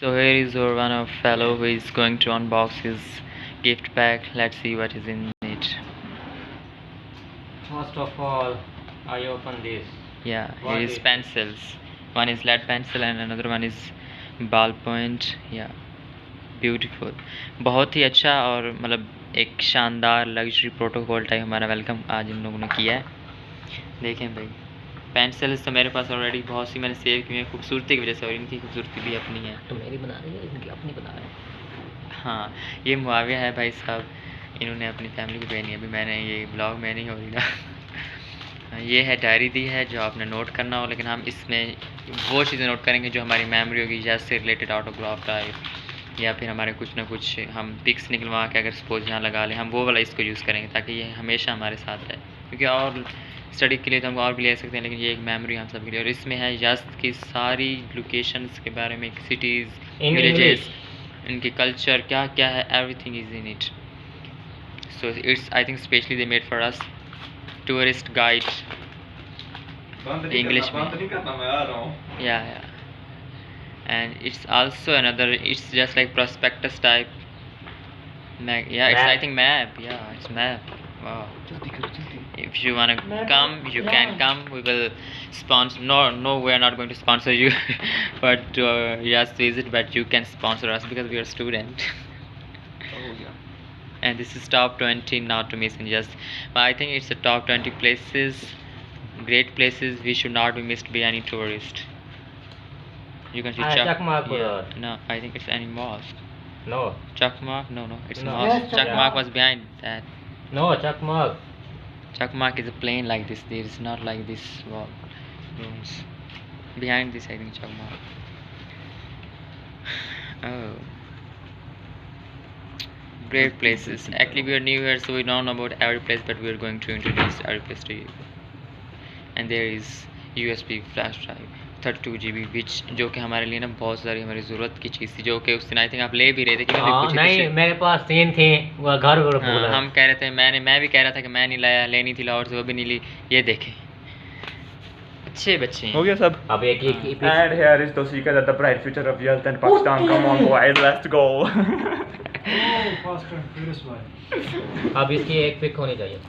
So here is our one of fellow who is going to unbox his gift pack. Let's see what is in it. First of all, I open this. Yeah, What here is is pencils. One is lead pencil and another one is ballpoint. Yeah, beautiful. बहुत ही अच्छा और मतलब एक शानदार luxury protocol type हमारा welcome आज इन लोगों ने किया है. देखें भाई, पेंसिल्स तो मेरे पास ऑलरेडी बहुत सी मैंने सेव की हैं खूबसूरती की वजह से, और इनकी खूबसूरती भी अपनी है. तो मेरी बना रही है, इनकी अपनी बना रहे हैं. हाँ, ये मुआविया है भाई साहब, इन्होंने अपनी फैमिली को पहनी है. अभी मैंने ये ब्लॉग में नहीं हो रही ना. ये है डायरी दी है जो आपने नोट करना हो, लेकिन हम इसमें वो चीज़ें नोट करेंगे जो हमारी मेमोरी होगी, जैसे से रिलेटेड ऑटोग्राफ टाइप, या फिर हमारे कुछ ना कुछ हम पिक्स निकलवा के अगर सपोज यहाँ लगा लें, हम वो वाला इसको यूज़ करेंगे ताकि ये हमेशा हमारे साथ रहे. क्योंकि और स्टडी के लिए तो हम और भी ले सकते हैं, लेकिन ये एक मेमोरी हम सब के लिए. और इसमें है यज़्द की सारी लोकेशंस के बारे में, सिटीज़, विलेजेस, इनके कल्चर क्या क्या है, everything is in it. So it's I think specially they made for us tourist guide English में. या and it's also another, it's just like prospectus type yeah, it's I think map. Yeah, it's map. Wow. If you want to come, you can come. We will sponsor. No, we are not going to sponsor you but just visit, but you can sponsor us because we are student. Oh yeah. And this is top 20 not to miss in just, I think it's the top 20 places, great places we should not be missed by any tourist. You can see Chakmak. Yeah, no, I think it's any mosque. No. Chakmak? No, it's No. mosque. Yes, Chakmak was behind that. No, Chakmak. Chakmak is a plain like this. There is not like this wall rooms. Behind this, I think Chakmak. Oh, great places. Actually, we are new here, so we don't know about every place, but we are going to introduce every place to you. And there is USB flash drive 32 GB, विच जो कि हमारे लिए ना बहुत सारी हमारी ज़रूरत की चीज़ थी, जो कि उस दिन आई थिंक आप ले भी रहे थे कि नहीं, मेरे पास 3 थी, वो घर हम कह रहे थे, मैं भी कह रहा था कि मैं नहीं लाया, लेनी थी लाहौर से, वो भी नहीं ली. ये देखें, अच्छे बच्चे हैं. हो गया सब. अब एक And here is Tosika, that the bright future of Yazd and Pakistan. Come on boys, let's go. अब इसकी एक पिक होनी चाहिए.